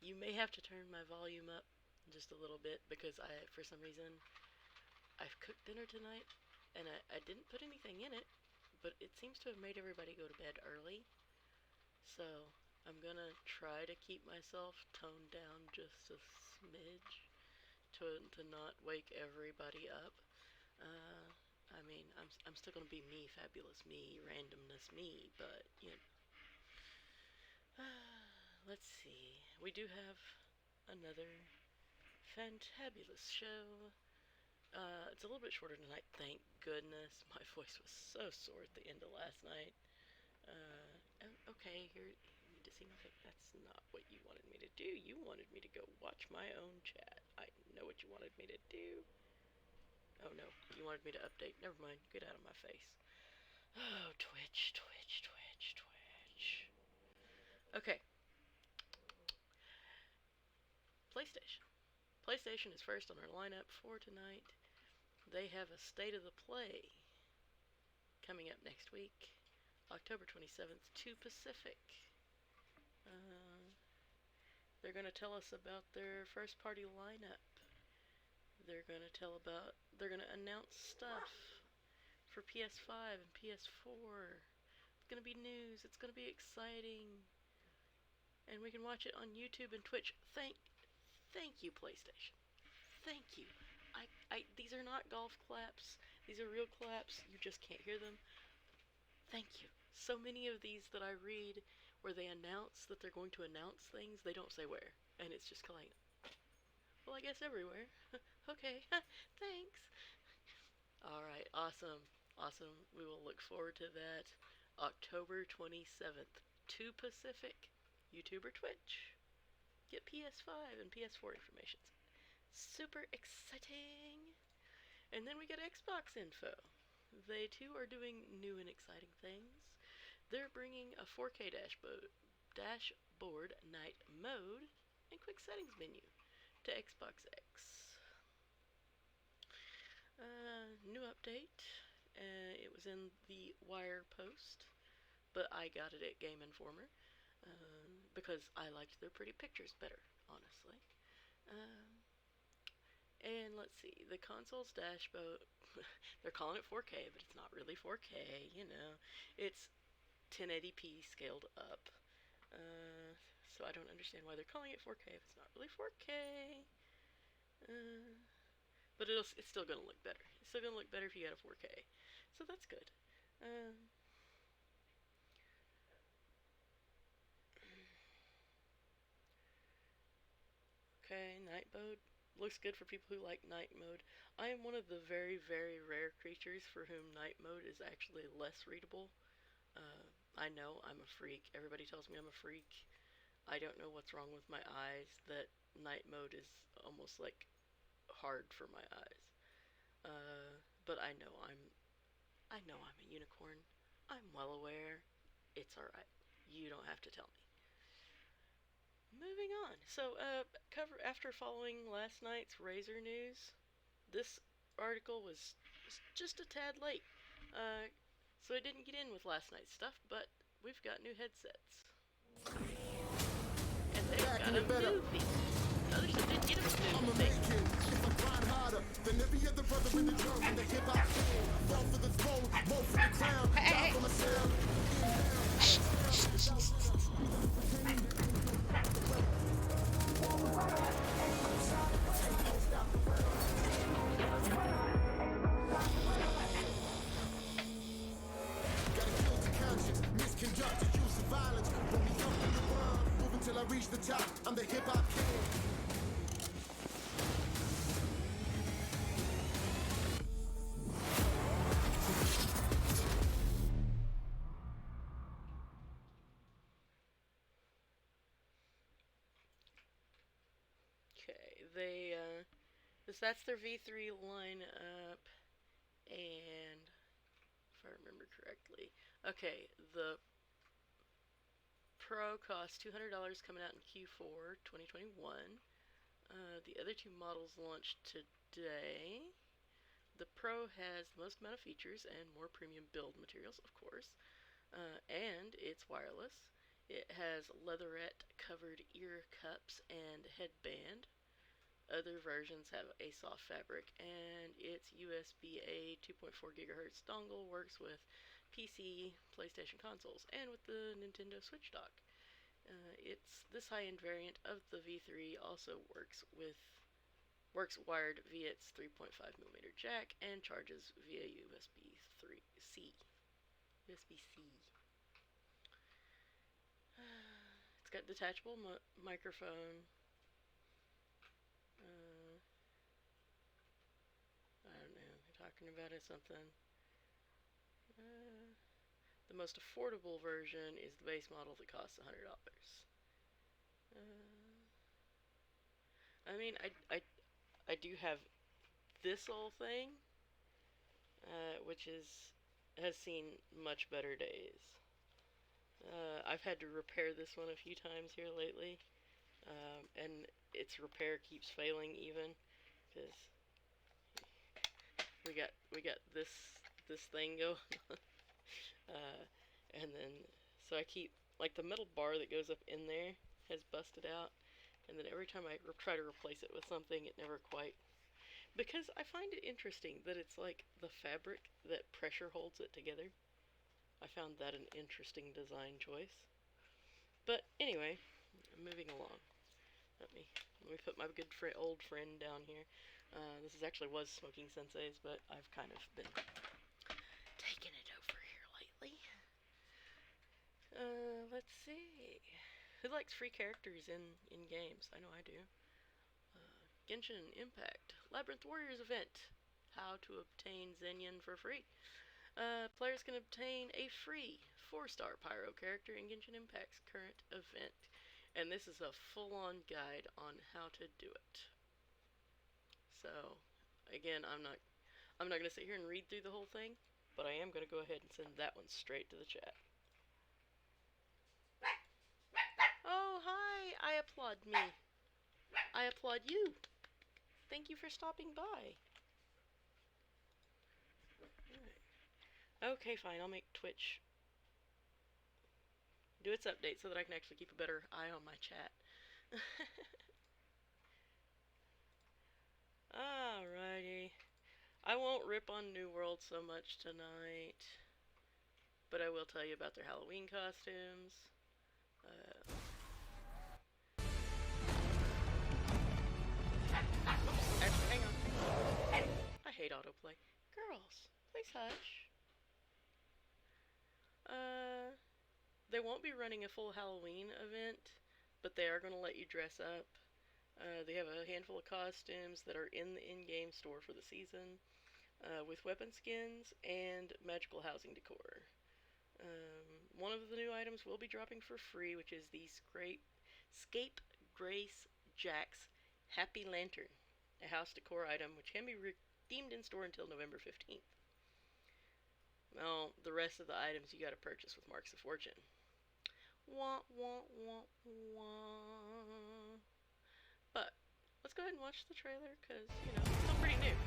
You may have to turn my volume up just a little bit because for some reason, I've cooked dinner tonight and I didn't put anything in it, but it seems to have made everybody go to bed early. So I'm gonna try to keep myself toned down just a smidge to not wake everybody up. I mean, I'm still gonna be me, fabulous me, randomness me, but let's see. We do have another fantabulous show. It's a little bit shorter tonight, thank goodness. My voice was so sore at the end of last night. Okay, here, you need to see my face. That's not what you wanted me to do. You wanted me to go watch my own chat. I know what you wanted me to do. Oh no, you wanted me to update. Never mind, get out of my face. Oh, Twitch, Twitch, Twitch, Twitch. Okay. PlayStation. PlayStation is first on our lineup for tonight. They have a State of the Play coming up next week, October 27th, 2 Pacific. They're going to tell us about their first party lineup. They're going to announce stuff for PS5 and PS4. It's going to be news. It's going to be exciting. And we can watch it on YouTube and Twitch. Thank you, PlayStation. Thank you. These are not golf claps. These are real claps. You just can't hear them. Thank you. So many of these that I read where they announce that they're going to announce things, they don't say where. And it's just like, well, I guess everywhere. Okay, thanks. Alright, awesome. Awesome. We will look forward to that. October 27th, 2 Pacific, YouTube or Twitch. Get PS5 and PS4 information. Super exciting. And then we get Xbox info. They too are doing new and exciting things. They're bringing a 4K dashboard night mode and quick settings menu to Xbox X. New update. It was in the Wire post, but I got it at Game Informer because I liked their pretty pictures better, honestly. And let's see, the console's dashboard, they're calling it 4K, but it's not really 4K, It's 1080p scaled up. So I don't understand why they're calling it 4K if it's not really 4K. But it's still going to look better. It's still going to look better if you got a 4K. So that's good. Okay, night mode. Looks good for people who like night mode. I am one of the very, very rare creatures for whom night mode is actually less readable. I know I'm a freak. Everybody tells me I'm a freak. I don't know what's wrong with my eyes that night mode is almost like hard for my eyes. But I know I'm a unicorn. I'm well aware. It's alright. You don't have to tell me. Moving on. So, after following last night's Razer news, this article was just a tad late. So it didn't get in with last night's stuff, but we've got new headsets. And they've got a movie. Other stuff didn't get a movie. If I grind harder than every other brother in the drum in the hip hop scene. Fall for the throne, more for the crown, die for myself. Gotta kill the conscience, misconducted use of violence. When we come in the world, moving till I reach the top. I'm the hip hop king. Okay, that's their V3 lineup, and if I remember correctly, okay, the Pro costs $200 coming out in Q4 2021. The other two models launched today. The Pro has the most amount of features and more premium build materials, of course, and it's wireless. It has leatherette covered ear cups and headband. Other versions have a soft fabric, and its USB-A 2.4 gigahertz dongle works with PC, PlayStation consoles, and with the Nintendo Switch dock. It's this high-end variant of the V3 also works wired via its 3.5mm jack and charges via USB 3C. USB-C. It's got detachable microphone. I don't know. They're talking about it something. The most affordable version is the base model that costs $100. I mean, I do have this whole thing, which has seen much better days. I've had to repair this one a few times here lately, and its repair keeps failing even because we got this thing going, and then so I keep like the metal bar that goes up in there has busted out, and then every time I try to replace it with something, it never quite. Because I find it interesting that it's like the fabric that pressure holds it together. I found that an interesting design choice. But anyway, moving along. Let me put my good old friend down here. This was Smoking Sensei's, but I've kind of been taking it over here lately. Let's see. Who likes free characters in games? I know I do. Genshin Impact Labyrinth Warriors event. How to obtain Zenyan for free. Players can obtain a free 4-star Pyro character in Genshin Impact's current event. And this is a full-on guide on how to do it. So, again, I'm not going to sit here and read through the whole thing, but I am going to go ahead and send that one straight to the chat. Oh, hi! I applaud me. I applaud you. Thank you for stopping by. Okay, fine, I'll make Twitch do its update so that I can actually keep a better eye on my chat. Alrighty. I won't rip on New World so much tonight, but I will tell you about their Halloween costumes. Actually, hang on. I hate autoplay. Girls, please hush. They won't be running a full Halloween event, but they are going to let you dress up. They have a handful of costumes that are in the in-game store for the season, with weapon skins and magical housing decor. One of the new items will be dropping for free, which is the Scape Grace Jack's Happy Lantern, a house decor item which can be redeemed in store until November 15th. Well, the rest of the items you gotta purchase with Marks of Fortune. Wah, wah, wah, wah. But, let's go ahead and watch the trailer, because, it's still pretty new.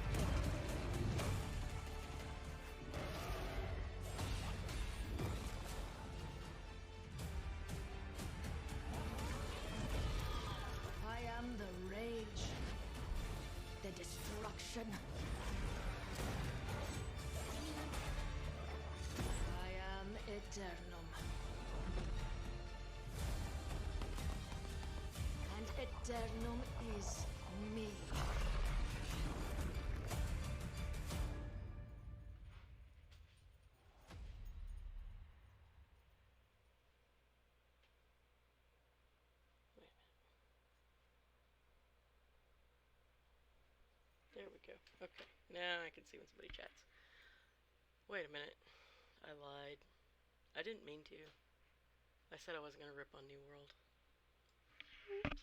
I am the rage, the destruction. I am Eternum. And Eternum is me. There we go. Okay, now I can see when somebody chats. Wait a minute. I lied. I didn't mean to. I said I wasn't gonna rip on New World. Oops.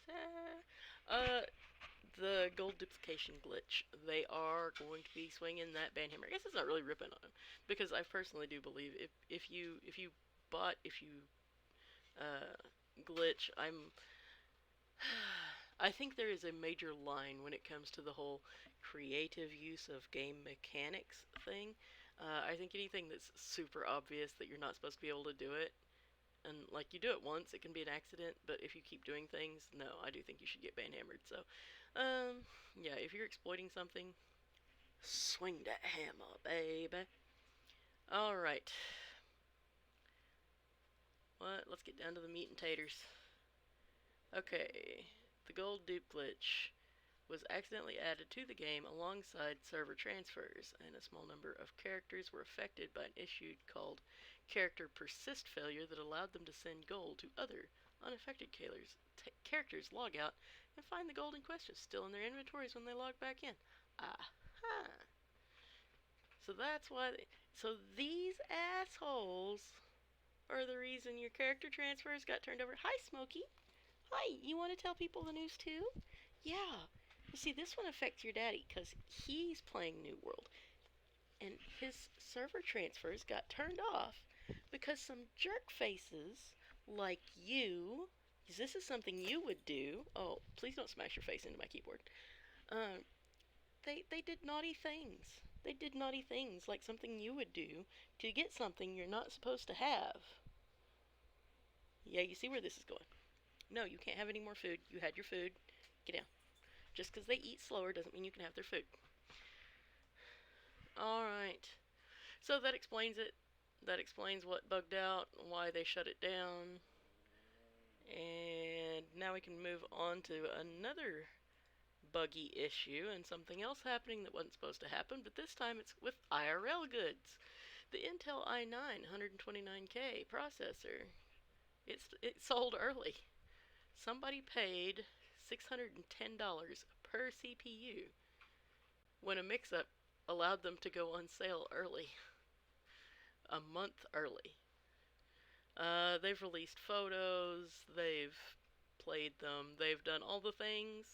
The gold duplication glitch. They are going to be swinging that banhammer. I guess it's not really ripping on them, because I personally do believe if you glitch, I think there is a major line when it comes to the whole creative use of game mechanics thing. I think anything that's super obvious that you're not supposed to be able to do it, And like, you do it once, it can be an accident, but if you keep doing things, no, I do think you should get banhammered. So, yeah, if you're exploiting something, swing that hammer, baby. Alright. What? Let's get down to the meat and taters. Okay. The gold dupe glitch was accidentally added to the game alongside server transfers, and a small number of characters were affected by an issue called character persist failure that allowed them to send gold to other unaffected characters, log out, and find the gold in question still in their inventories when they log back in. Aha! So that's why so these assholes are the reason your character transfers got turned over. Hi, Smokey. Hi, you want to tell people the news too? Yeah. You see, this one affects your daddy because he's playing New World, and his server transfers got turned off because some jerk faces like you, because this is something you would do. Oh, please don't smash your face into my keyboard. They did naughty things. They did naughty things like something you would do to get something you're not supposed to have. Yeah, you see where this is going. No, you can't have any more food. You had your food. Get down. Just because they eat slower doesn't mean you can have their food. Alright. So that explains it. That explains what bugged out, why they shut it down. And now we can move on to another buggy issue and something else happening that wasn't supposed to happen, but this time it's with IRL goods. The Intel i9 129K processor. It sold early. Somebody paid $610 per CPU when a mix-up allowed them to go on sale early. A month early. They've released photos, they've played them, they've done all the things.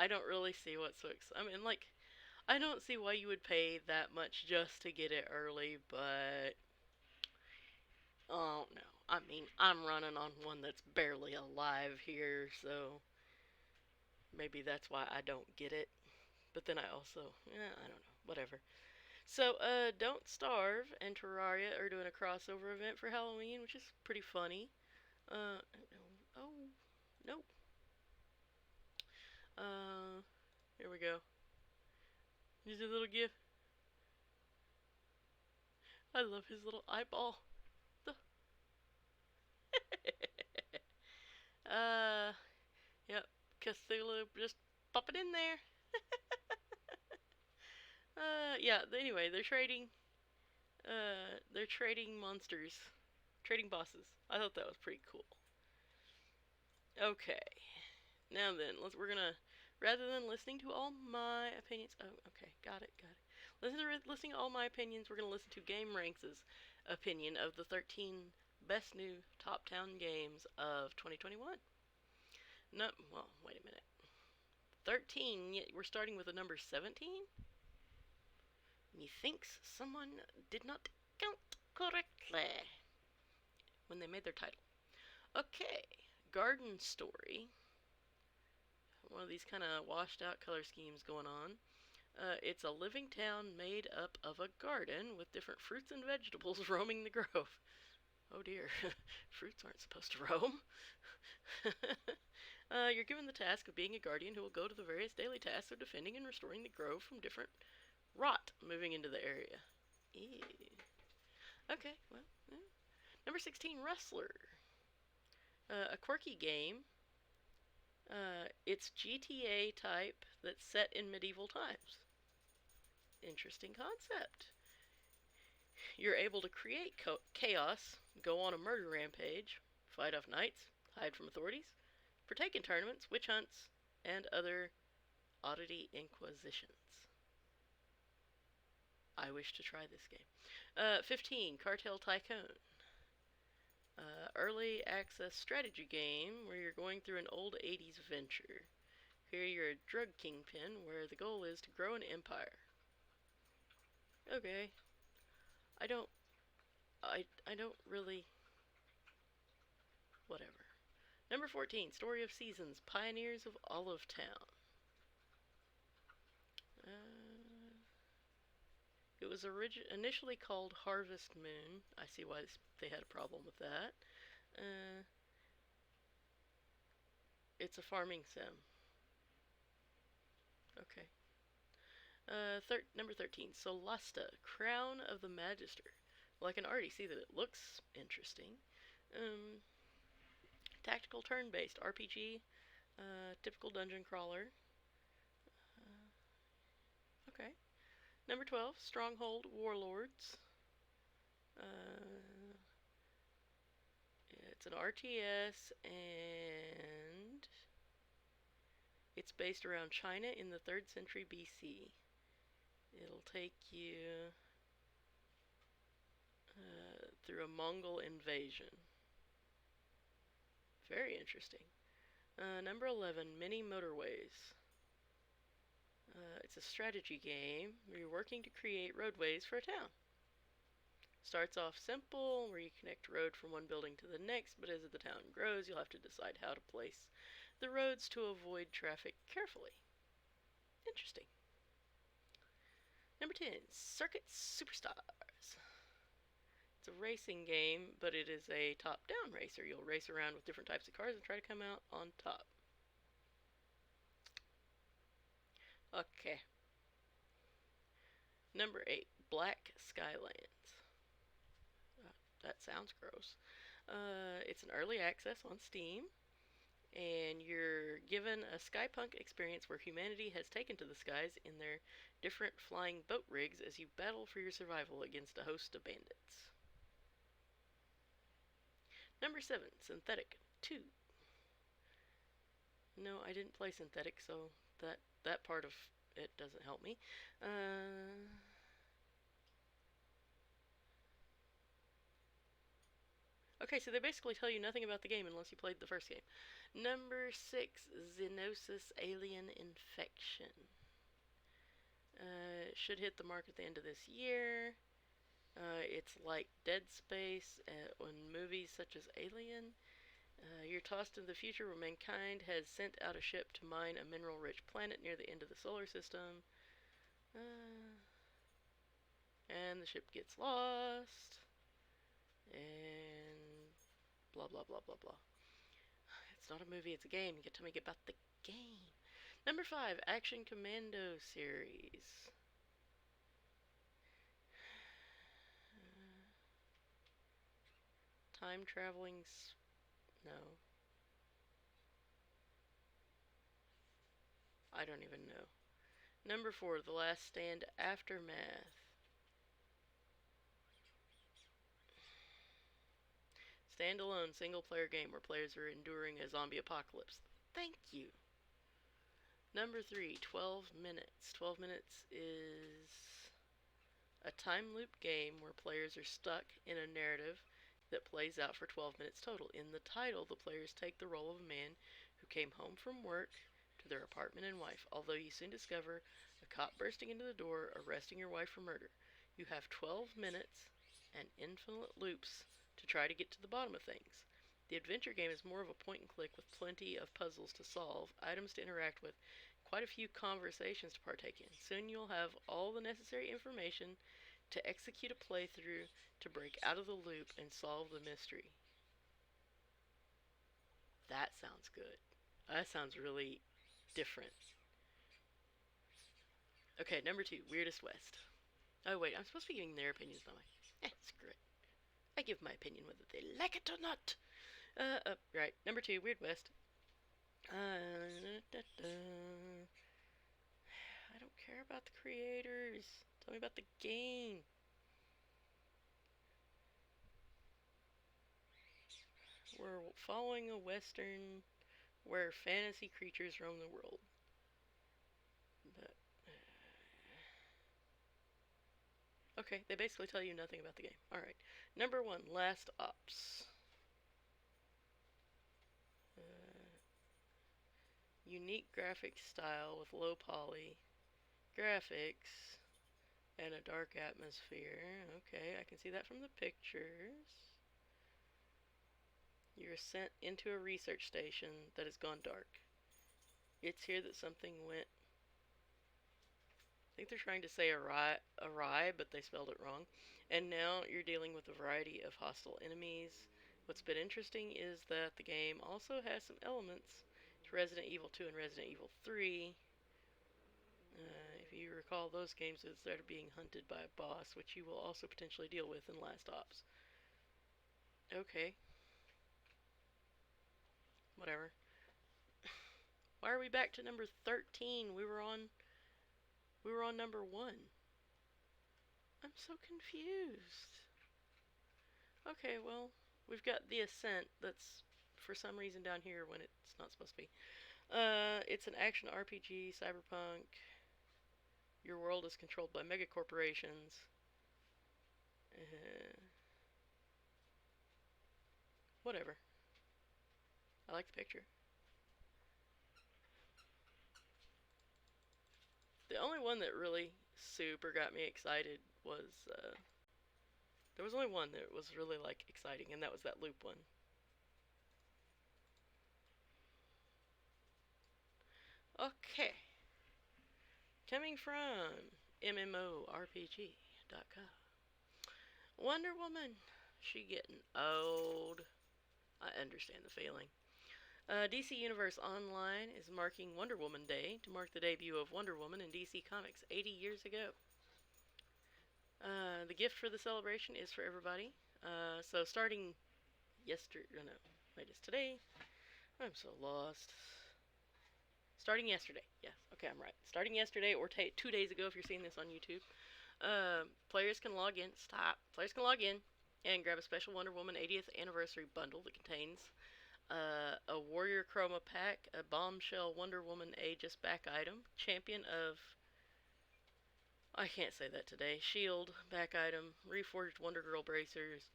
I don't really see what's so I mean, like, I don't see why you would pay that much just to get it early, but oh no. I mean, I'm running on one that's barely alive here, so maybe that's why I don't get it. But then I also, I don't know, whatever. So, Don't Starve and Terraria are doing a crossover event for Halloween, which is pretty funny. Oh, nope. Here we go. Here's a little gif. I love his little eyeball. Yep, Cthulhu, just pop it in there. Yeah, anyway, they're trading monsters, trading bosses. I thought that was pretty cool. Okay, now then, we're gonna, rather than listening to all my opinions, oh, okay, got it. Listening to all my opinions, we're gonna listen to gameranx's opinion of the 13 best new top town games of 2021. No, well, wait a minute. 13, yet we're starting with the number 17? Methinks someone did not count correctly when they made their title. Okay, Garden Story. One of these kind of washed out color schemes going on. It's a living town made up of a garden with different fruits and vegetables roaming the grove. Oh dear, fruits aren't supposed to roam. You're given the task of being a guardian who will go to the various daily tasks of defending and restoring the grove from different rot moving into the area. Ew. Okay, well, yeah. Number 16, Wrestler. A quirky game. It's GTA type that's set in medieval times. Interesting concept. You're able to create chaos, go on a murder rampage, fight off knights, hide from authorities, partake in tournaments, witch hunts, and other oddity inquisitions. I wish to try this game. 15, Cartel Tycoon. Early access strategy game where you're going through an old 80s venture. Here you're a drug kingpin where the goal is to grow an empire. Okay. I don't really... Whatever. Number 14, Story of Seasons, Pioneers of Olive Town. It was initially called Harvest Moon. I see why they had a problem with that. Uh, it's a farming sim. Okay. Number 13, Solasta, Crown of the Magister. Well, I can already see that it looks interesting. Tactical turn-based RPG, typical dungeon crawler. Okay. Number 12, Stronghold Warlords. It's an RTS, and it's based around China in the 3rd century BC. It'll take you through a Mongol invasion. Very interesting. Number 11, Mini Motorways. It's a strategy game where you're working to create roadways for a town. Starts off simple, where you connect road from one building to the next, but as the town grows, you'll have to decide how to place the roads to avoid traffic carefully. Interesting. Number 10, Circuit Superstars. It's a racing game, but it is a top-down racer. You'll race around with different types of cars and try to come out on top. Okay. Number 8, Black Skylands. That sounds gross. It's an early access on Steam, and you're given a skypunk experience where humanity has taken to the skies in their different flying boat rigs as you battle for your survival against a host of bandits. Number 7, Synthetic 2. No, I didn't play Synthetic, so that part of it doesn't help me. Okay, so they basically tell you nothing about the game unless you played the first game. Number 6, Xenosis Alien Infection. Should hit the market at the end of this year. It's like Dead Space in movies such as Alien. You're tossed into the future where mankind has sent out a ship to mine a mineral-rich planet near the end of the solar system. And the ship gets lost. And blah, blah, blah, blah, blah. It's not a movie, it's a game. You get to tell me about the game. Number 5, Action Commando series. Time traveling. No. I don't even know. Number 4, The Last Stand Aftermath. Standalone single-player game where players are enduring a zombie apocalypse. Thank you. Number 3, 12 Minutes. 12 Minutes is a time loop game where players are stuck in a narrative that plays out for 12 minutes total. In the title, the players take the role of a man who came home from work to their apartment and wife, although you soon discover a cop bursting into the door, arresting your wife for murder. You have 12 minutes and infinite loops to try to get to the bottom of things. The adventure game is more of a point and click with plenty of puzzles to solve, items to interact with, quite a few conversations to partake in. Soon you'll have all the necessary information to execute a playthrough to break out of the loop and solve the mystery. That sounds good. That sounds really different. Okay, number 2, Weirdest West. Oh wait, I'm supposed to be giving their opinions, don't I? Screw it. I give my opinion whether they like it or not. Right, number 2, Weird West. I don't care about the creators. Tell me about the game. We're following a western where fantasy creatures roam the world. But okay, they basically tell you nothing about the game. Alright. Number 1, Last Ops. Unique graphic style with low poly graphics and a dark atmosphere. Okay, I can see that from the pictures. You're sent into a research station that has gone dark. It's here that something went think they're trying to say awry, but they spelled it wrong. And now you're dealing with a variety of hostile enemies. What's been interesting is that the game also has some elements to Resident Evil 2 and Resident Evil 3. If you recall those games, instead of being hunted by a boss, which you will also potentially deal with in Last Ops. Okay. Whatever. Why are we back to number 13? We were on number 1. I'm so confused. Okay, well, we've got the Ascent that's for some reason down here when it's not supposed to be. It's an action RPG, cyberpunk. Your world is controlled by mega corporations. Whatever. I like the picture. The only one that really super got me excited was, there was only one that was really, like, exciting, and that was that loop one. Okay. Coming from MMORPG.com. Wonder Woman. She getting old. I understand the feeling. DC Universe Online is marking Wonder Woman Day to mark the debut of Wonder Woman in DC Comics 80 years ago. The gift for the celebration is for everybody. So starting yesterday, no, wait, it's today. I'm so lost. Starting yesterday, yes, okay, I'm right. Starting yesterday or 2 days ago if you're seeing this on YouTube. Players can log in and grab a special Wonder Woman 80th anniversary bundle that contains a Warrior Chroma pack, a Bombshell Wonder Woman Aegis back item, Champion of, I can't say that today, Shield back item, Reforged Wonder Girl bracers,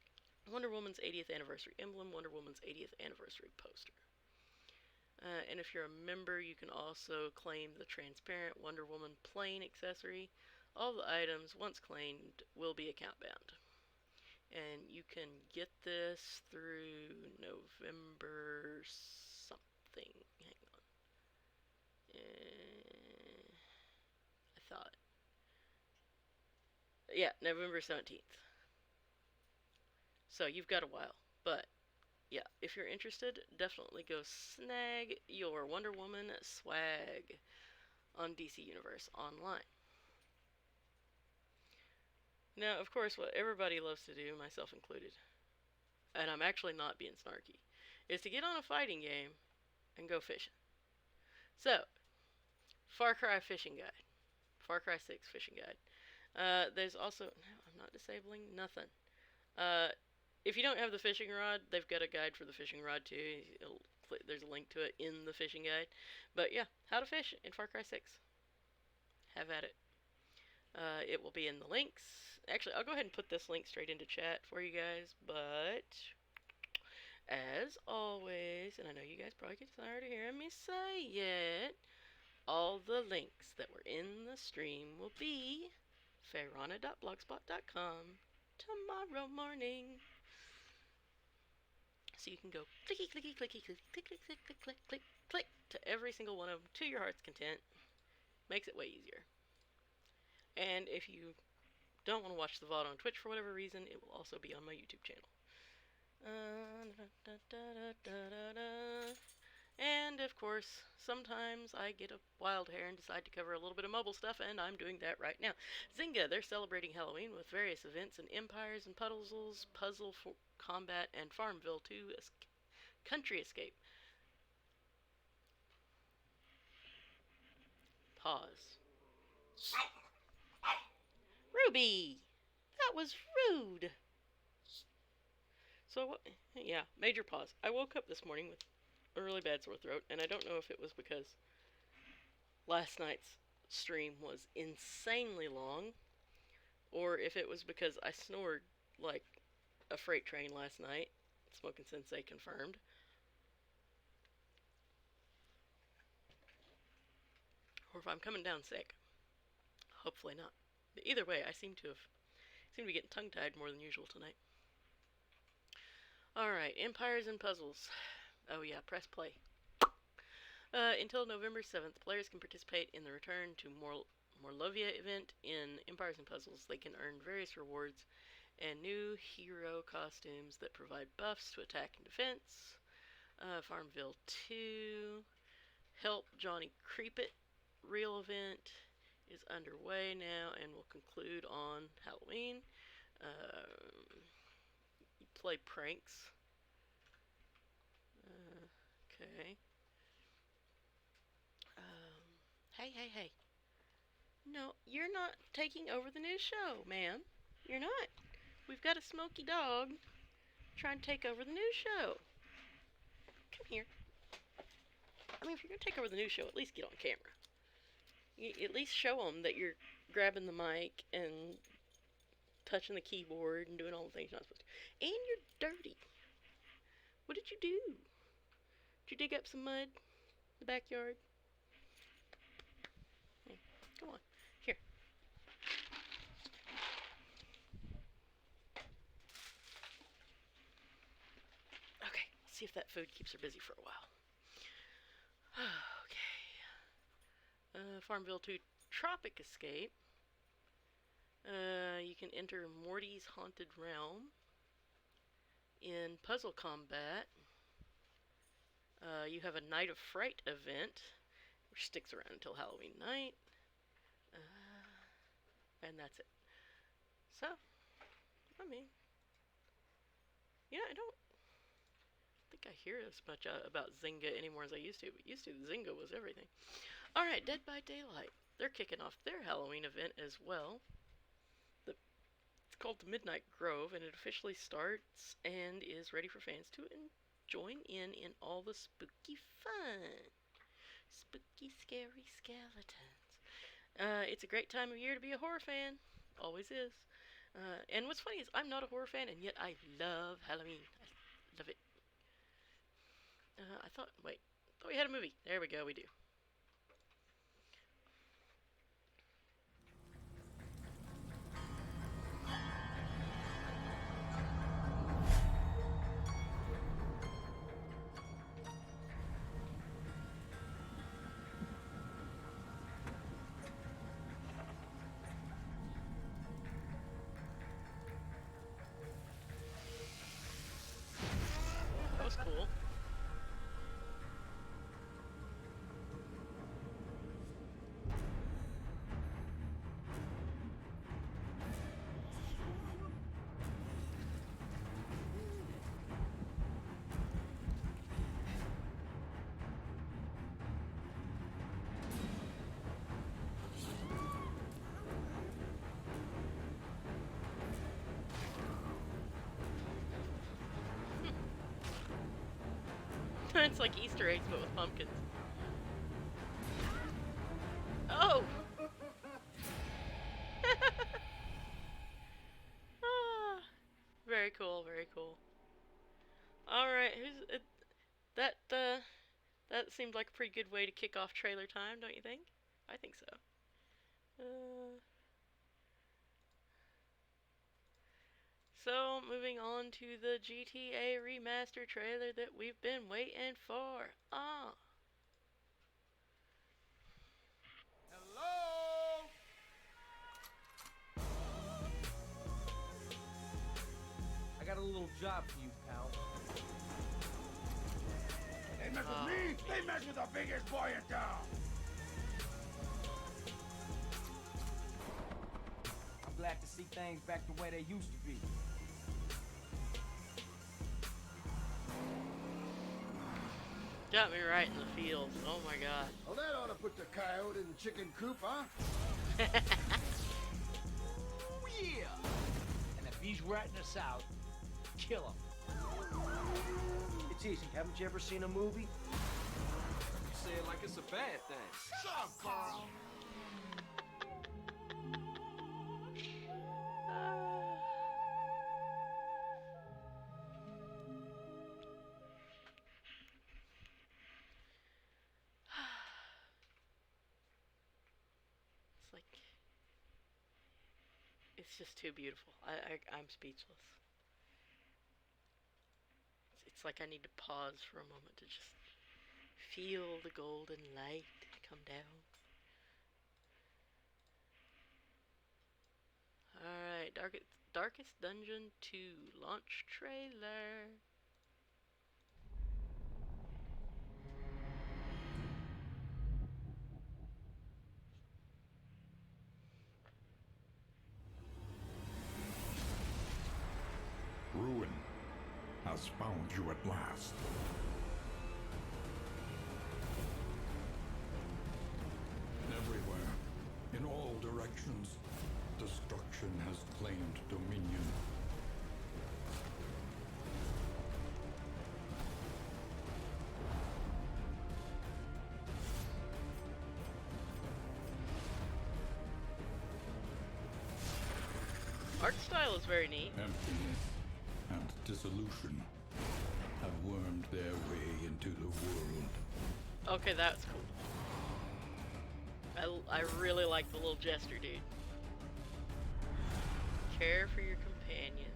Wonder Woman's 80th anniversary emblem, Wonder Woman's 80th anniversary poster. And if you're a member, you can also claim the transparent Wonder Woman plain accessory. All the items, once claimed, will be account bound. And you can get this through November something. Hang on. I thought. Yeah, November 17th. So you've got a while. But, yeah, if you're interested, definitely go snag your Wonder Woman swag on DC Universe Online. Now, of course, what everybody loves to do, myself included, and I'm actually not being snarky, is to get on a fighting game and go fishing. So, Far Cry Fishing Guide. Far Cry 6 Fishing Guide. There's also, no, I'm not disabling nothing. If you don't have the fishing rod, they've got a guide for the fishing rod too. There's a link to it in the fishing guide. But yeah, how to fish in Far Cry 6. Have at it. It will be in the links. Actually, I'll go ahead and put this link straight into chat for you guys. But, as always, and I know you guys probably get tired of hearing me say it, all the links that were in the stream will be ariana.blogspot.com tomorrow morning. So you can go clicky, clicky, clicky, click, click, click, click, click, click, click, click to every single one of them to your heart's content. Makes it way easier. And if you don't want to watch the VOD on Twitch for whatever reason, it will also be on my YouTube channel. And of course, sometimes I get a wild hair and decide to cover a little bit of mobile stuff, and I'm doing that right now. Zynga, they're celebrating Halloween with various events and empires and puzzles, puzzle for combat, and Farmville 2 Country Escape. Pause. Ruby! That was rude! So, yeah, major pause. I woke up this morning with a really bad sore throat, and I don't know if it was because last night's stream was insanely long, or if it was because I snored like a freight train last night. Smoking Sensei confirmed. Or if I'm coming down sick. Hopefully not. But either way, I seem to be getting tongue-tied more than usual tonight. Alright, Empires and Puzzles. Oh yeah, press play. Until November 7th, players can participate in the return to Morlovia event in Empires and Puzzles. They can earn various rewards and new hero costumes that provide buffs to attack and defense. Farmville 2. Help Johnny Creep It real event is underway now and will conclude on Halloween. Play pranks. Okay. Hey. No, you're not taking over the news show, ma'am. You're not. We've got a smoky dog trying to take over the news show. Come here. I mean, if you're going to take over the news show, at least get on camera. At least show them that you're grabbing the mic and touching the keyboard and doing all the things you're not supposed to. And you're dirty. What did you do? Did you dig up some mud in the backyard? Hey, come on. Here. Okay, let's see if that food keeps her busy for a while. Okay. Farmville 2 Tropic Escape. You can enter Morty's Haunted Realm in Puzzle Combat. You have a Night of Fright event, which sticks around until Halloween night. And that's it. So, I mean, yeah, I don't think I hear as much about Zynga anymore as I used to. But used to, Zynga was everything. Alright, Dead by Daylight. They're kicking off their Halloween event as well. It's called the Midnight Grove, and it officially starts and is ready for fans to join in all the spooky fun. Spooky, scary skeletons. It's a great time of year to be a horror fan. Always is. And what's funny is I'm not a horror fan, and yet I love Halloween. I love it. I thought we had a movie. There we go, we do. That was cool. It's like Easter eggs, but with pumpkins. Oh! Ah, very cool, very cool. Alright, that seemed like a pretty good way to kick off trailer time, don't you think? I think so. So, moving on to the GTA Remaster trailer that we've been waiting for. Hello? I got a little job for you, pal. They mess with me, they mess with the biggest boy in town. I'm glad to see things back the way they used to be. Got me right in the feels. Oh my god. Well, that ought to put the coyote in the chicken coop, huh? Oh, yeah! And if he's ratting us out, kill him. It's easy. Haven't you ever seen a movie? You say it like it's a bad thing. Shut up, Carl. It's just too beautiful. I'm speechless. It's like I need to pause for a moment to just feel the golden light come down. Alright, Darkest Dungeon 2 launch trailer. Ruin has found you at last. Everywhere, in all directions, destruction has claimed dominion. Art style is very neat. Emptiness and dissolution have wormed their way into the world. Okay, that's cool. I really like the little jester dude. Care for your companions.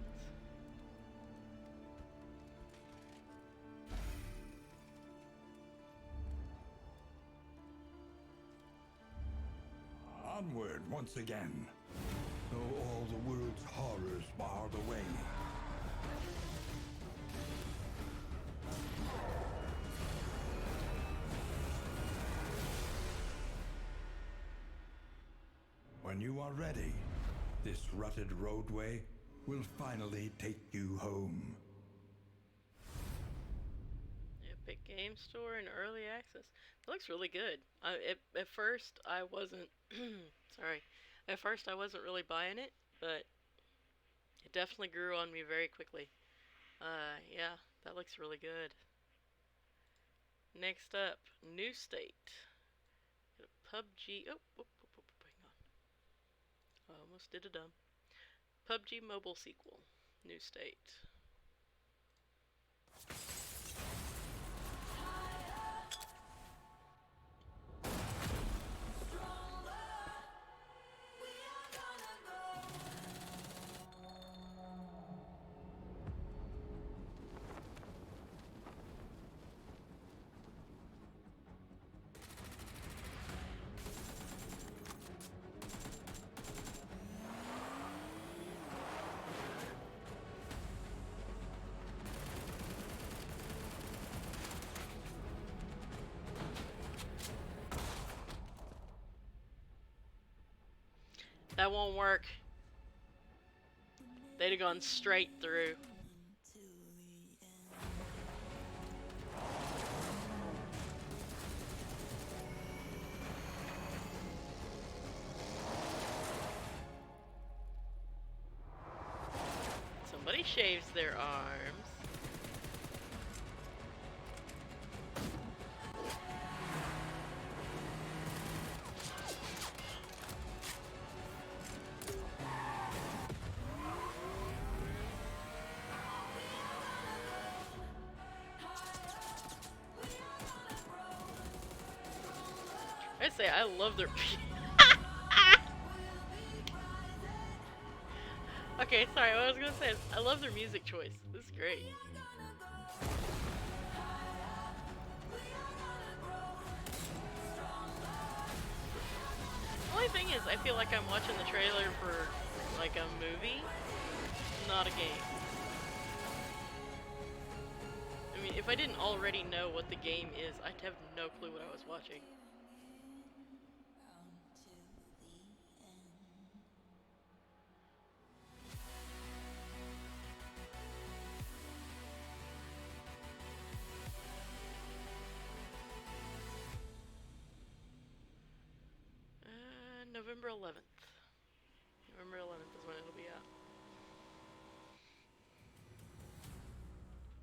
Onward once again, though all the world's horrors bar the way. When you are ready, this rutted roadway will finally take you home. Epic Game Store and early access. It looks really good. At first I wasn't sorry. At first I wasn't really buying it, but it definitely grew on me very quickly. Yeah, that looks really good. Next up, New State. PUBG. Oh, hang on. I almost did a dumb. PUBG Mobile sequel. New State. That won't work. They'd have gone straight through. Somebody shaves their arms. I say I love their. Okay, sorry. What I was gonna say is I love their music choice. This is great. The only thing is, I feel like I'm watching the trailer for like a movie, not a game. I mean, if I didn't already know what the game is, I'd have no clue what I was watching. November 11th. November 11th is when it'll be out.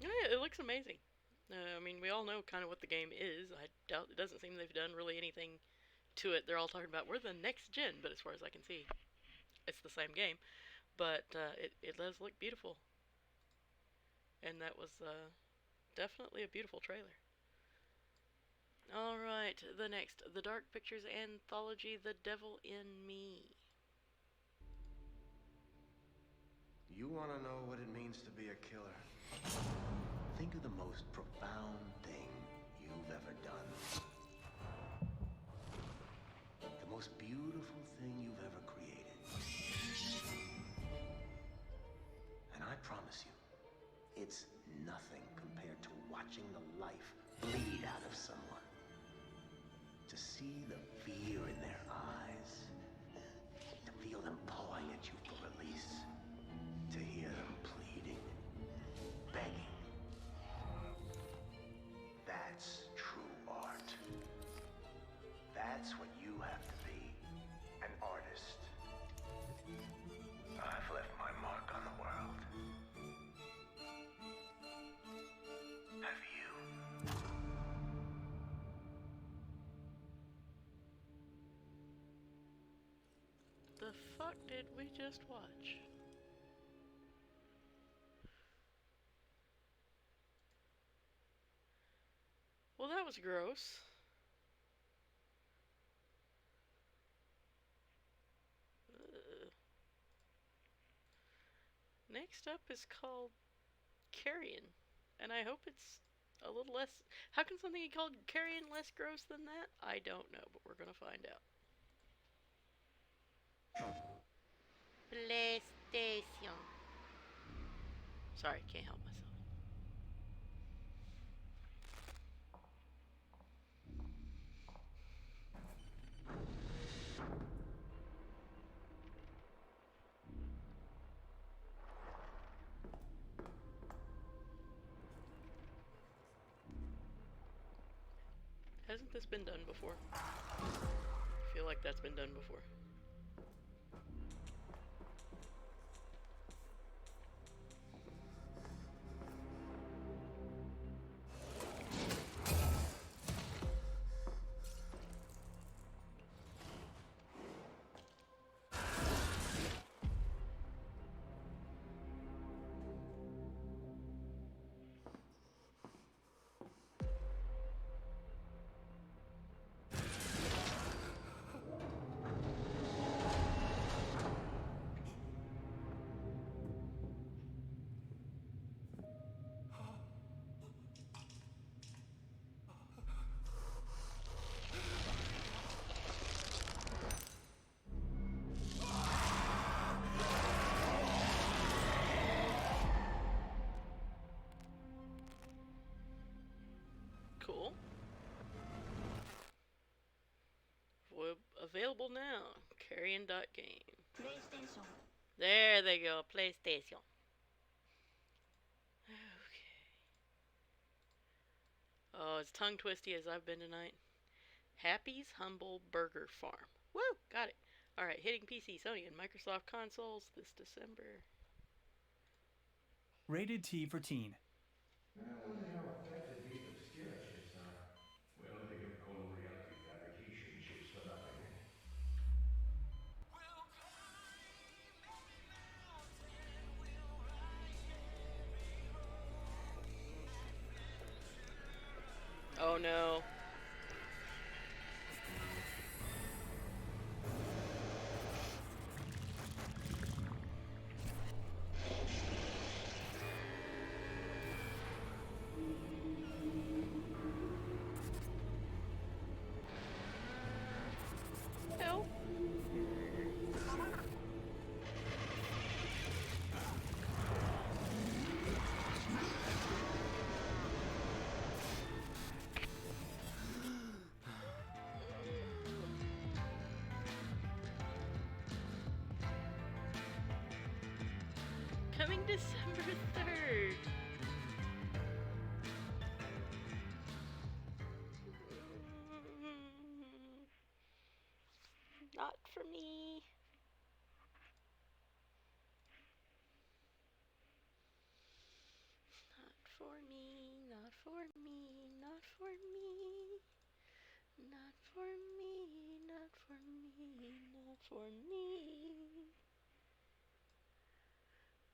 Yeah, it looks amazing. I mean, we all know kind of what the game is. I doubt it doesn't seem they've done really anything to it. They're all talking about we're the next gen, but as far as I can see, it's the same game. But it does look beautiful, and that was definitely a beautiful trailer. Alright, the next, the Dark Pictures anthology, The Devil in Me. You want to know what it means to be a killer? Think of the most profound thing you've ever done. The most beautiful thing you've ever created. It's nothing compared to watching the life bleed out of someone. To see the fear in their eyes. To feel them pawing at you for release. To hear them pleading, begging. That's true art. That's what you have to be. An artist. I've left my mark on the world. Have you? The fuck did we just watch? Well, that was gross. Next up is called carrion, and I hope it's a little less. How can something be called carrion less gross than that? I don't know, but we're gonna find out. PlayStation. Sorry, can't help myself. Hasn't this been done before? I feel like that's been done before. Cool. Available now. Carrion.game. PlayStation. There they go. PlayStation. Okay. Oh, as tongue twisty as I've been tonight. Happy's Humble Burger Farm. Woo! Got it. Alright, hitting PC, Sony, and Microsoft consoles this December. Rated T for teen. I wonder how effective these obscura chips are. Well, they don't call reality fabrication chips for nothing. Oh no. Help. Coming December 3rd. Not for me. Not for me, not for me, not for me. Not for me, not for me, not for me.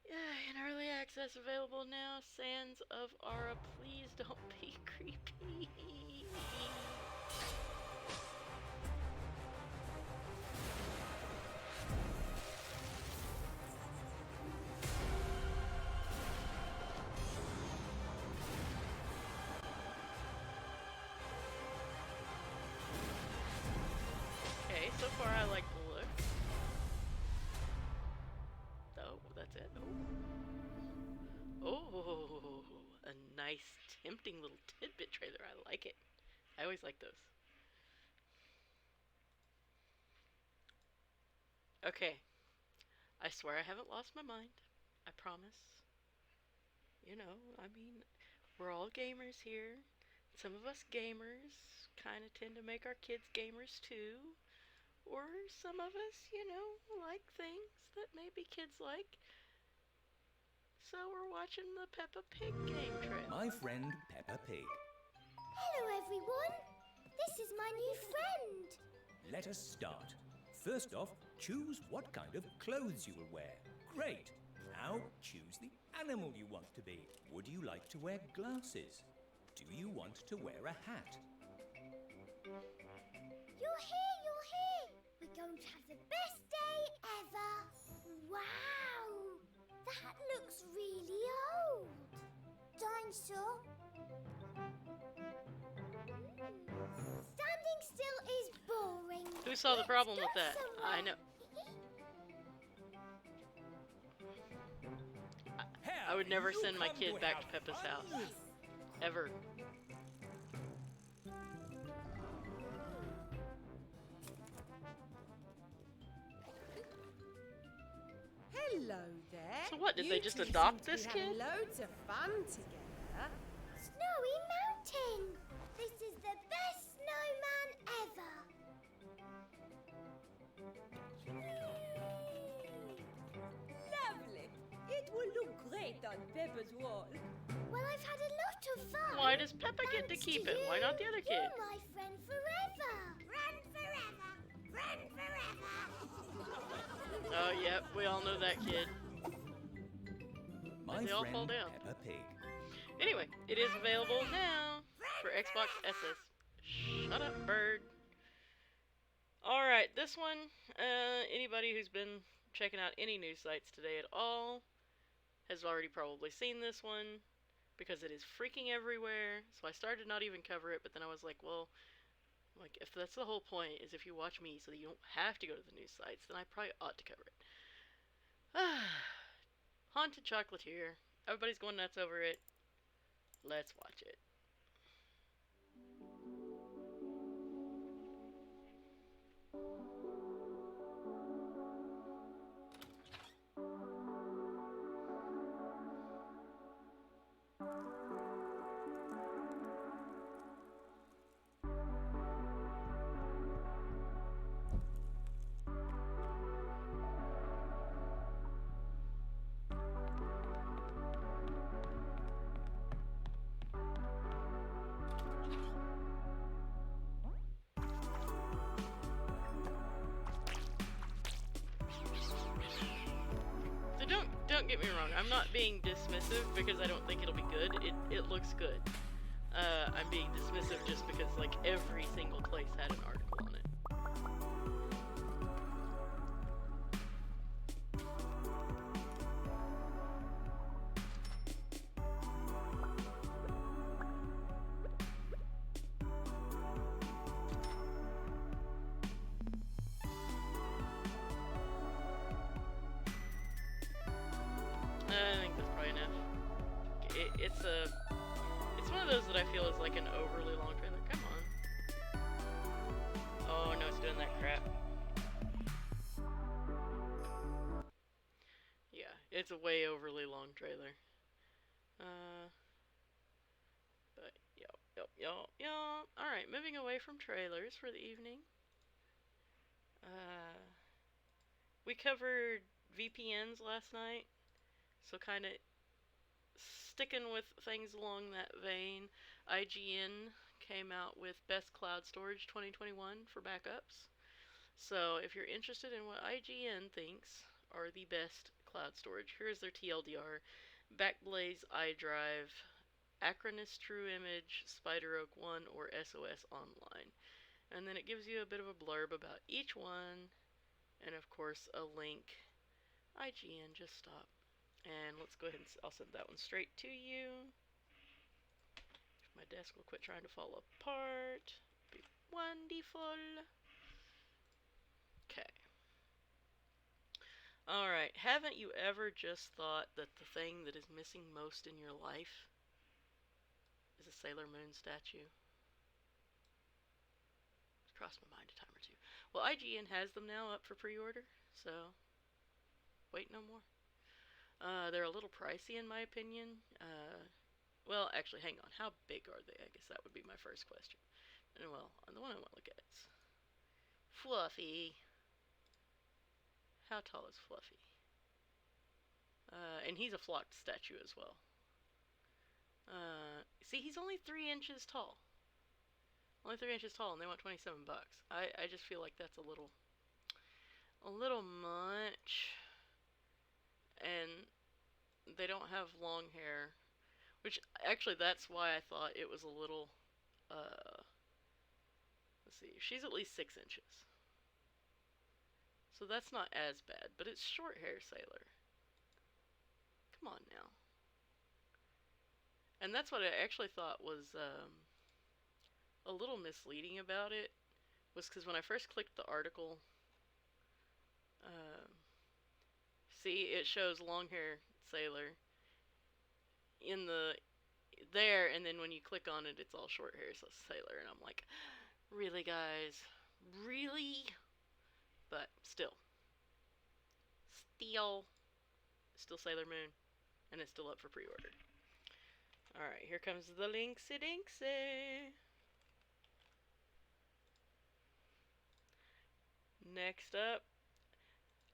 Yeah, in early access available now. Sands of Aura, please don't be creepy. Okay, so far I like the look. Oh, that's it. Oh. Oh. nice, tempting little tidbit trailer. I like it. I always like those. Okay. I swear I haven't lost my mind. I promise. You know, I mean, we're all gamers here. Some of us gamers kind of tend to make our kids gamers too. Or some of us, you know, like things that maybe kids like. So we're watching the Peppa Pig game trailer. My friend Peppa Pig. Hello, everyone. This is my new friend. Let us start. First off, choose what kind of clothes you will wear. Great. Now choose the animal you want to be. Would you like to wear glasses? Do you want to wear a hat? You're here, you're here. We're going to have the best day ever. Wow, that looks really old. Dinosaur. Standing still is boring. Who saw the problem with that? Somewhere. I know. I would never send my kid back to Peppa's house. Ever. Hello there. So what, did You they just two adopt seem to this be kid? having loads of fun together. Snowy Mountain. This is the best snowman ever. Lovely. It will look great on Peppa's wall. Well, I've had a lot of fun. Why does Peppa get to Thanks keep to it? Why you. not the other kid? You're my friend forever. Friend forever. Friend forever. Oh, yep, we all know that kid. My They all fall friend down. Peppa Pig. Anyway, it is available now for Xbox SS. Shut up, bird. Alright, this one, anybody who's been checking out any news sites today at all has already probably seen this one because it is freaking everywhere. So I started not even cover it, but then I was like, well, like if that's the whole point is if you watch me so that you don't have to go to the news sites, then I probably ought to cover it. Haunted Chocolatier. Everybody's going nuts over it. Let's watch it. So don't get me wrong. I'm not being dismissive because I don't think it'll be good. It looks good. I'm being dismissive just because like every single place had an article on it. I think that's probably enough. It's one of those that I feel is like an overly long trailer. Come on. Oh no, it's doing that crap. Yeah, it's a way overly long trailer. But yo. Alright, moving away from trailers for the evening. We covered VPNs last night. So kind of sticking with things along that vein, IGN came out with Best Cloud Storage 2021 for backups. So if you're interested in what IGN thinks are the best cloud storage, here's their TLDR: Backblaze iDrive, Acronis True Image, SpiderOak 1, or SOS Online. And then it gives you a bit of a blurb about each one, and of course a link. IGN, just stop. And let's go ahead and I'll send that one straight to you. If my desk will quit trying to fall apart. Be wonderful. Okay. Alright, haven't you ever just thought that the thing that is missing most in your life is a Sailor Moon statue. It's crossed my mind a time or two. Well, IGN has them now up for pre-order, so wait no more. They're a little pricey in my opinion. Well, actually, hang on. How big are they? I guess that would be my first question. And well, the one I want to look at is Fluffy. How tall is Fluffy? And he's a flocked statue as well. See, he's only 3 inches tall. Only 3 inches tall, and they want $27. I just feel like that's a little much. And they don't have long hair, which actually that's why I thought it was a little. Let's see, she's at least 6 inches, so that's not as bad. But it's short hair Sailor. Come on now. And that's what I actually thought was a little misleading about it, was because when I first clicked the article, see, it shows long hair Sailor in there, and then when you click on it, it's all short hair Sailor, and I'm like, really, guys, really? But still Sailor Moon, and it's still up for pre-order. Alright, here comes the Linksy Dinksy. Next up,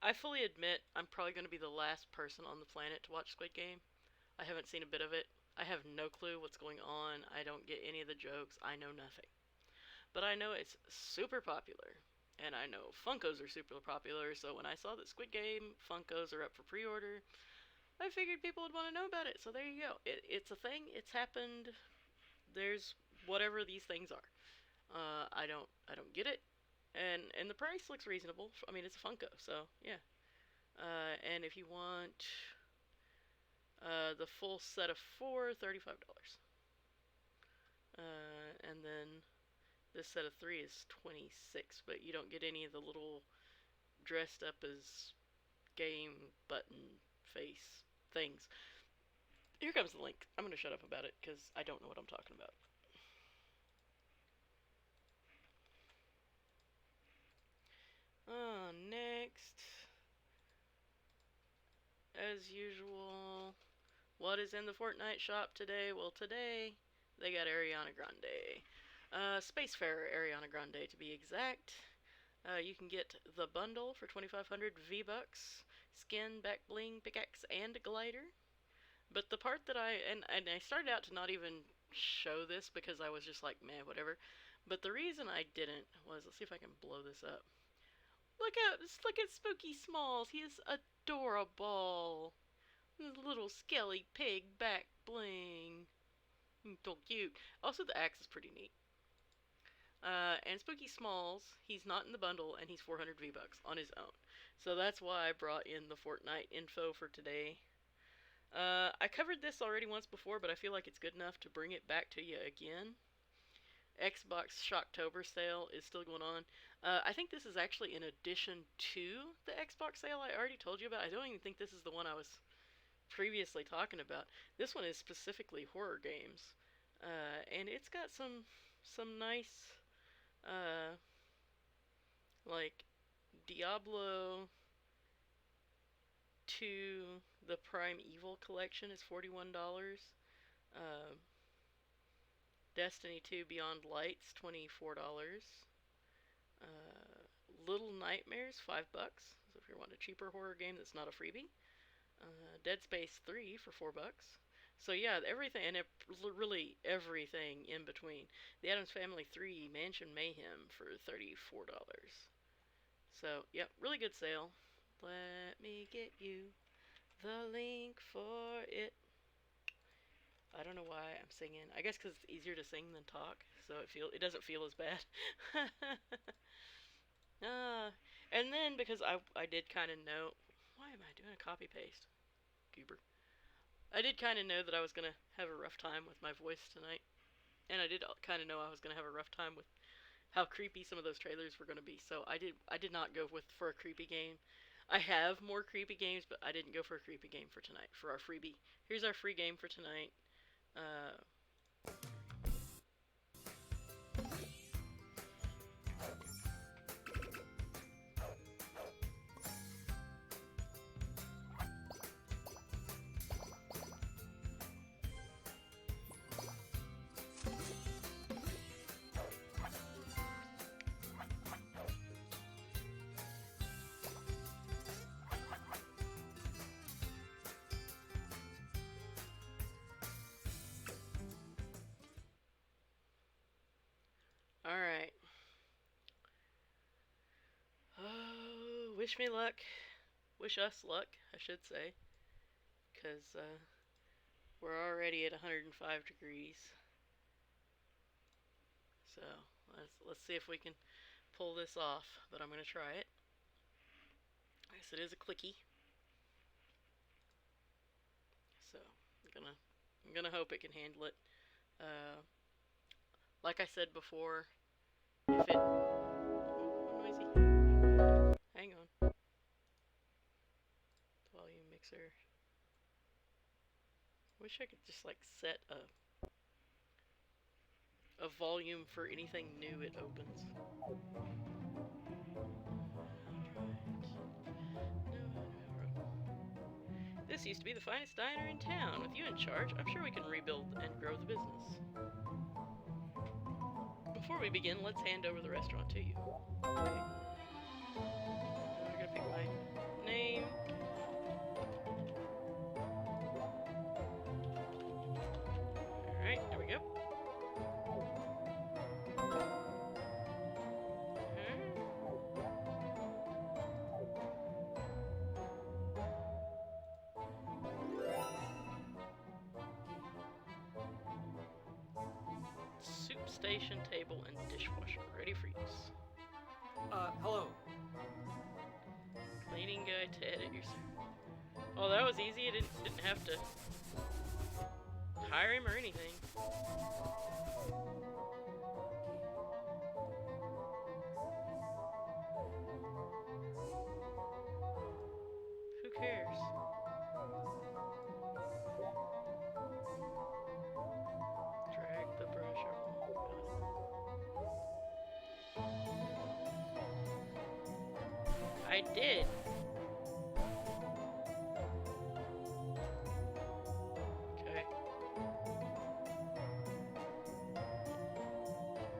I fully admit I'm probably going to be the last person on the planet to watch Squid Game. I haven't seen a bit of it. I have no clue what's going on. I don't get any of the jokes. I know nothing. But I know it's super popular. And I know Funkos are super popular, so when I saw that Squid Game Funkos are up for pre-order, I figured people would want to know about it. So there you go. It's a thing. It's happened. There's whatever these things are. I don't get it. And the price looks reasonable. I mean, it's a Funko, so yeah. And if you want the full set of 4, $35. And then this set of 3 is $26, but you don't get any of the little dressed up as game button face things. Here comes the link. I'm going to shut up about it because I don't know what I'm talking about. Next, as usual, what is in the Fortnite shop today? Well, today they got Ariana Grande. Spacefarer Ariana Grande to be exact. You can get the bundle for 2,500 V-Bucks, skin, back bling, pickaxe, and glider. But the part that I started out to not even show this because I was just like, meh, whatever. But the reason I didn't was, let's see if I can blow this up. Look at Spooky Smalls. He is adorable. Little skelly pig back bling. So cute. Also, the axe is pretty neat. And Spooky Smalls, he's not in the bundle, and he's 400 V-Bucks on his own. So that's why I brought in the Fortnite info for today. I covered this already once before, but I feel like it's good enough to bring it back to you again. Xbox Shocktober sale is still going on. I think this is actually in addition to the Xbox sale I already told you about. I don't even think this is the one I was previously talking about. This one is specifically horror games. And it's got some nice, like Diablo 2, the Prime Evil collection is $41. Destiny 2 Beyond Lights, $24. Little Nightmares, $5. So if you want a cheaper horror game that's not a freebie. Dead Space 3 for $4. So yeah, everything, and really everything in between. The Addams Family 3 Mansion Mayhem for $34. So yep, really good sale. Let me get you the link for it. I don't know why I'm singing. I guess because it's easier to sing than talk, so it doesn't feel as bad. And then because I did kind of know, why am I doing a copy paste? Goober. I did kind of know that I was gonna have a rough time with my voice tonight, and I did kind of know I was gonna have a rough time with how creepy some of those trailers were gonna be. So I did not go for a creepy game. I have more creepy games, but I didn't go for a creepy game for tonight, for our freebie. Here's our free game for tonight. wish me luck. Wish us luck, I should say. Because we're already at 105 degrees. So let's see if we can pull this off. But I'm going to try it. I guess it is a clicky. So I'm gonna hope it can handle it. Like I said before, if it noisy. Hang on. Volume mixer. Wish I could just like set a volume for anything new it opens. This used to be the finest diner in town. With you in charge, I'm sure we can rebuild and grow the business. Before we begin, let's hand over the restaurant to you. Okay. I gotta pick my name. Alright, there we go. Soup station, table, and dishwasher ready for use. Hello. Cleaning guy to edit your service. Oh, that was easy. You didn't have to hire him or anything. Who cares? Drag the brush over. I did. Okay.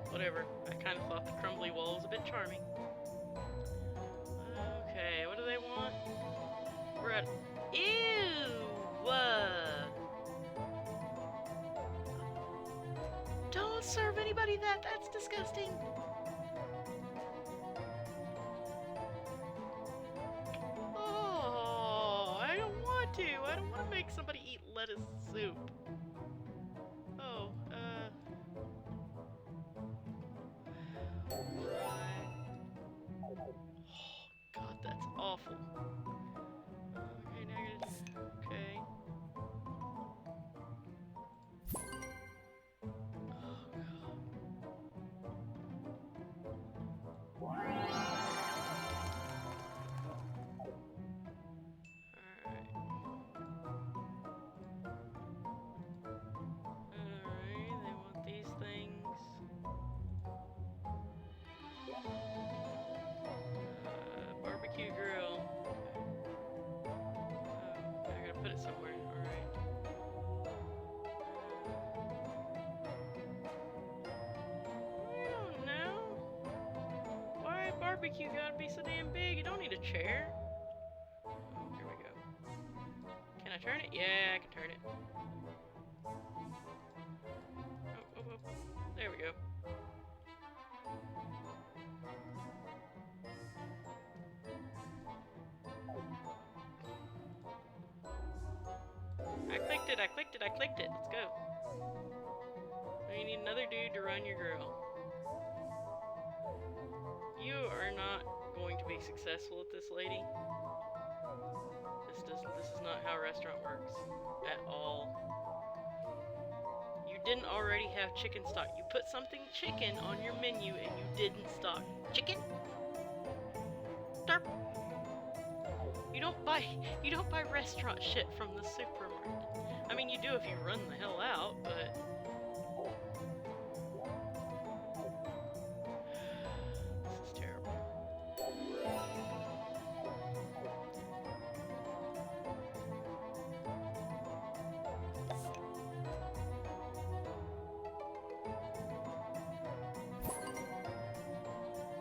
Whatever. I kind of thought the crumbly wall was a bit charming. Okay, what do they want? We're at... Ew! Don't serve anybody that! That's disgusting! Oh, I don't want to! I don't want to make somebody eat lettuce soup. Oh, God, that's awful. Okay, negative. Okay. Alright, they want these things. Barbecue grill. I gotta put it somewhere. Alright. I don't know. Why barbecue gotta be so damn big? You don't need a chair. Oh, here we go. Can I turn it? Yeah, I can turn it. Oh. There we go. I clicked it. Let's go. Now you need another dude to run your grill. You are not going to be successful at this, lady. This is not how a restaurant works. At all. You didn't already have chicken stock. You put something chicken on your menu and you didn't stock chicken? Derp. You don't buy restaurant shit from the supermarket. I mean, you do if you run the hell out, but... This is terrible.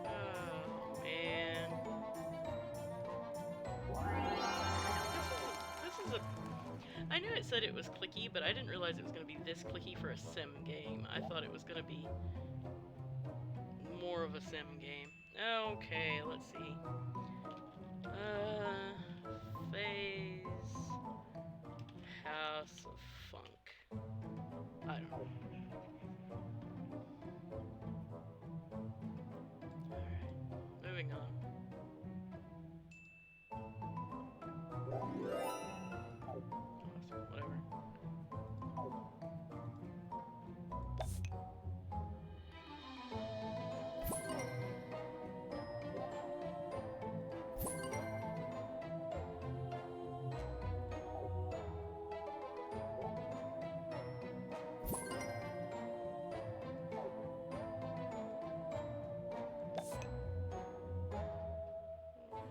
Oh, man. This is a... I knew it said it was clicky, but I didn't realize it was going to be this clicky for a sim game. I thought it was going to be more of a sim game. Okay, let's see. Phase House of Funk. I don't know. Alright, moving on. Awesome, whatever.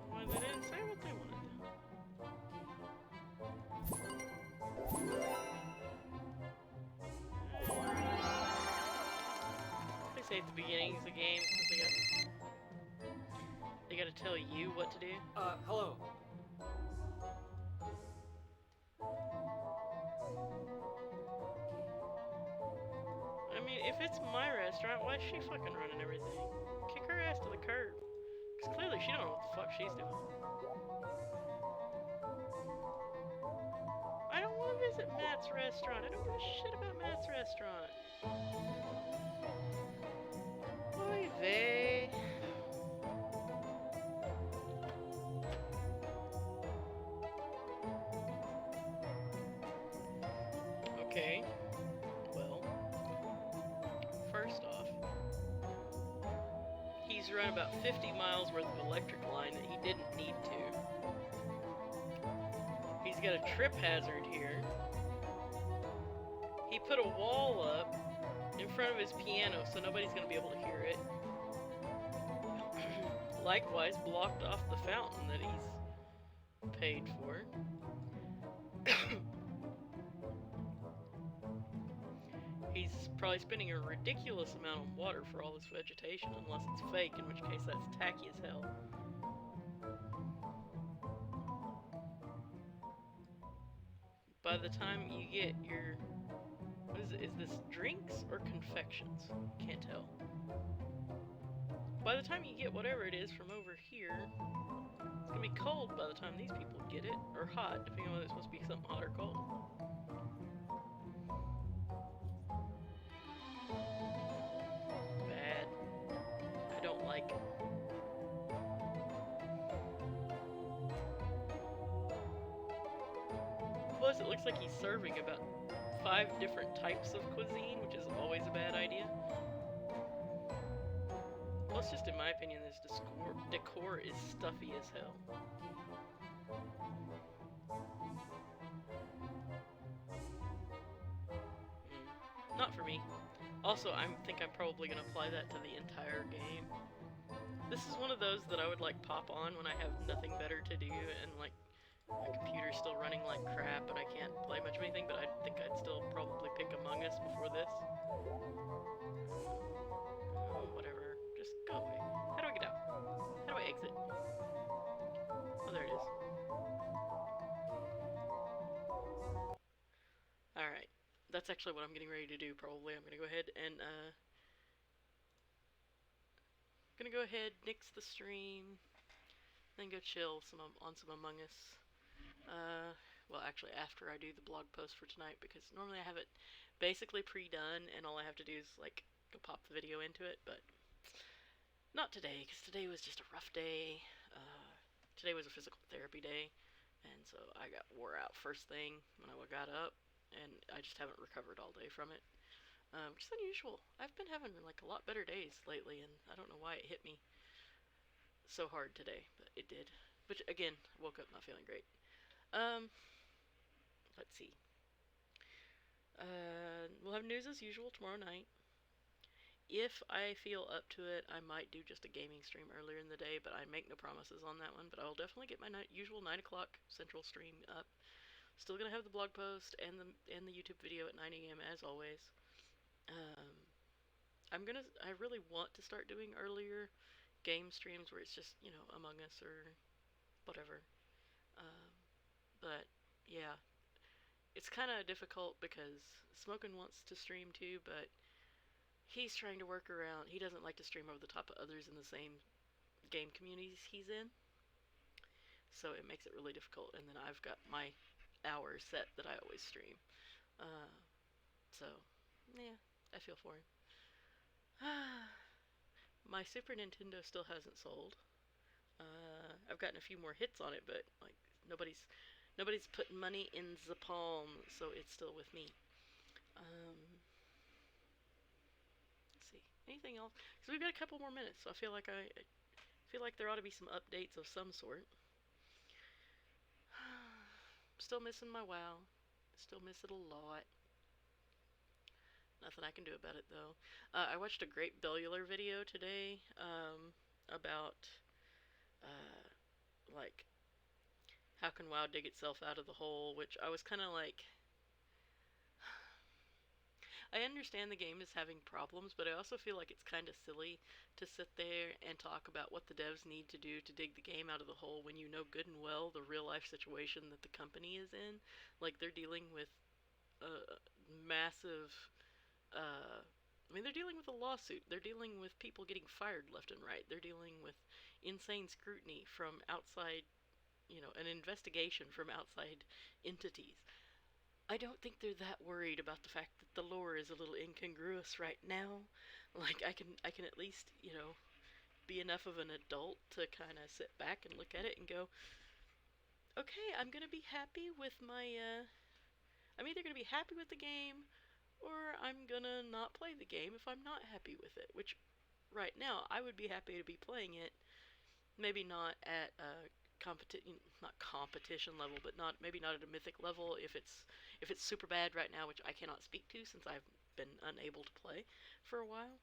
Why they didn't say what they wanted. They say at the beginnings of the game because they gotta tell you what to do. Hello. I mean, if it's my restaurant, why is she fucking running everything? Kick her ass to the curb. Because clearly she don't know what the fuck she's doing. I don't want to visit Matt's restaurant. I don't give a shit about Matt's restaurant. Oy vey. Okay. Well, first off, he's run about 50 miles worth of electric line that he didn't need to. He's got a trip hazard here. He put a wall up in front of his piano so nobody's going to be able to hear it. Likewise, blocked off the fountain that he's paid for. He's probably spending a ridiculous amount of water for all this vegetation, unless it's fake, in which case that's tacky as hell. By the time you get your... What is it? Is this drinks or confections? Can't tell. By the time you get whatever it is from over here, it's gonna be cold by the time these people get it, or hot, depending on whether it's supposed to be something hot or cold. Bad. I don't like it. Plus, it looks like he's serving about 5 different types of cuisine, which is always a bad idea. Plus, just in my opinion, this decor is stuffy as hell. Not for me. Also, I think I'm probably going to apply that to the entire game. This is one of those that I would like pop on when I have nothing better to do and like my computer's still running like crap and I can't play much of anything, but I think I'd still probably pick Among Us before this. Oh, whatever. Just go away. How do I get out? How do I exit? Oh, there it is. Alright. That's actually what I'm getting ready to do, probably. I'm gonna go ahead and, gonna go ahead, nix the stream, then go chill on some Among Us. Well, actually, after I do the blog post for tonight, because normally I have it basically pre-done, and all I have to do is, like, go pop the video into it, but not today, because today was just a rough day. Today was a physical therapy day, and so I got wore out first thing when I got up, and I just haven't recovered all day from it, which is unusual. I've been having, like, a lot better days lately, and I don't know why it hit me so hard today, but it did. But again, I woke up not feeling great. Let's see. We'll have news as usual tomorrow night. If I feel up to it, I might do just a gaming stream earlier in the day, but I make no promises on that one. But I'll definitely get my usual 9 o'clock Central stream up. Still gonna have the blog post and the YouTube video at 9 a.m. as always. I really want to start doing earlier game streams where it's just, you know, Among Us or whatever. But yeah, it's kind of difficult because Smokin' wants to stream too, but he's trying to work around. He doesn't like to stream over the top of others in the same game communities he's in. so it makes it really difficult. And then I've got my hour set that I always stream. So, yeah, I feel for him. My Super Nintendo still hasn't sold. I've gotten a few more hits on it, but like nobody's putting money in the palm, so it's still with me. Let's see, anything else? Because we've got a couple more minutes, so I feel like there ought to be some updates of some sort. Still missing my WoW. Still miss it a lot. Nothing I can do about it though. I watched a great Bellular video today about like how can WoW dig itself out of the hole, which I was kind of like, I understand the game is having problems, but I also feel like it's kind of silly to sit there and talk about what the devs need to do to dig the game out of the hole when you know good and well the real life situation that the company is in. Like, they're dealing with massive, they're dealing with a lawsuit. They're dealing with people getting fired left and right. They're dealing with insane scrutiny from outside, an investigation from outside entities. I don't think they're that worried about the fact that the lore is a little incongruous right now. Like, I can at least, be enough of an adult to kind of sit back and look at it and go, okay, I'm gonna be happy with my, I'm either gonna be happy with the game, or I'm gonna not play the game if I'm not happy with it, which, right now, I would be happy to be playing it, maybe not at not competition level, but maybe not at a mythic level if it's super bad right now, which I cannot speak to since I've been unable to play for a while.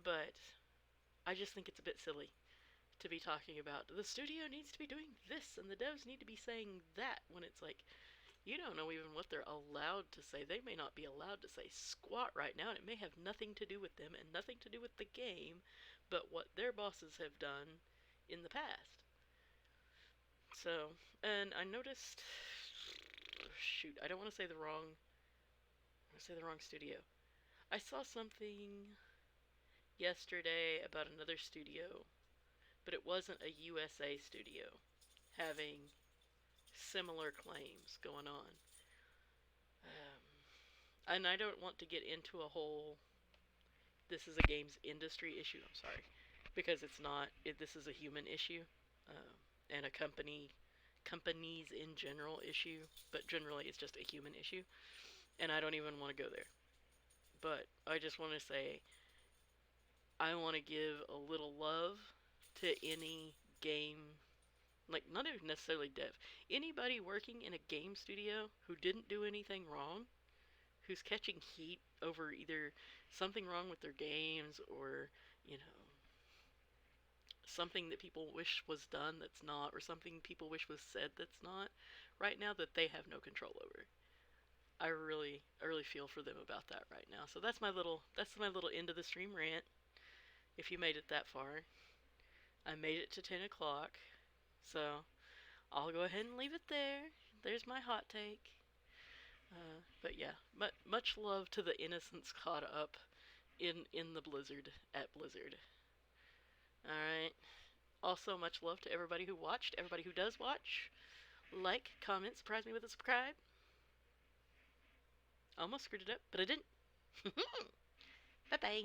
But I just think it's a bit silly to be talking about the studio needs to be doing this and the devs need to be saying that when it's like, you don't know even what they're allowed to say. They may not be allowed to say squat right now, and it may have nothing to do with them and nothing to do with the game, but what their bosses have done in the past. So, and I noticed, shoot, I don't want to say the wrong studio. I saw something yesterday about another studio, but it wasn't a USA studio having similar claims going on. And I don't want to get into a whole, this is a games industry issue, I'm sorry, because it's not, this is a human issue, and a companies in general issue, but generally it's just a human issue, and I don't even want to go there. But I just want to say, I want to give a little love to any game, like, not even necessarily dev, anybody working in a game studio who didn't do anything wrong, who's catching heat over either something wrong with their games or, something that people wish was done that's not, or something people wish was said that's not, right now, that they have no control over. I really feel for them about that right now. So that's my little end of the stream rant. If you made it that far, I made it to 10 o'clock, so I'll go ahead and leave it there. There's my hot take. But yeah, much love to the innocents caught up in the blizzard at Blizzard. Alright. Also, much love to everybody who watched, everybody who does watch. Like, comment, surprise me with a subscribe. Almost screwed it up, but I didn't. Bye-bye.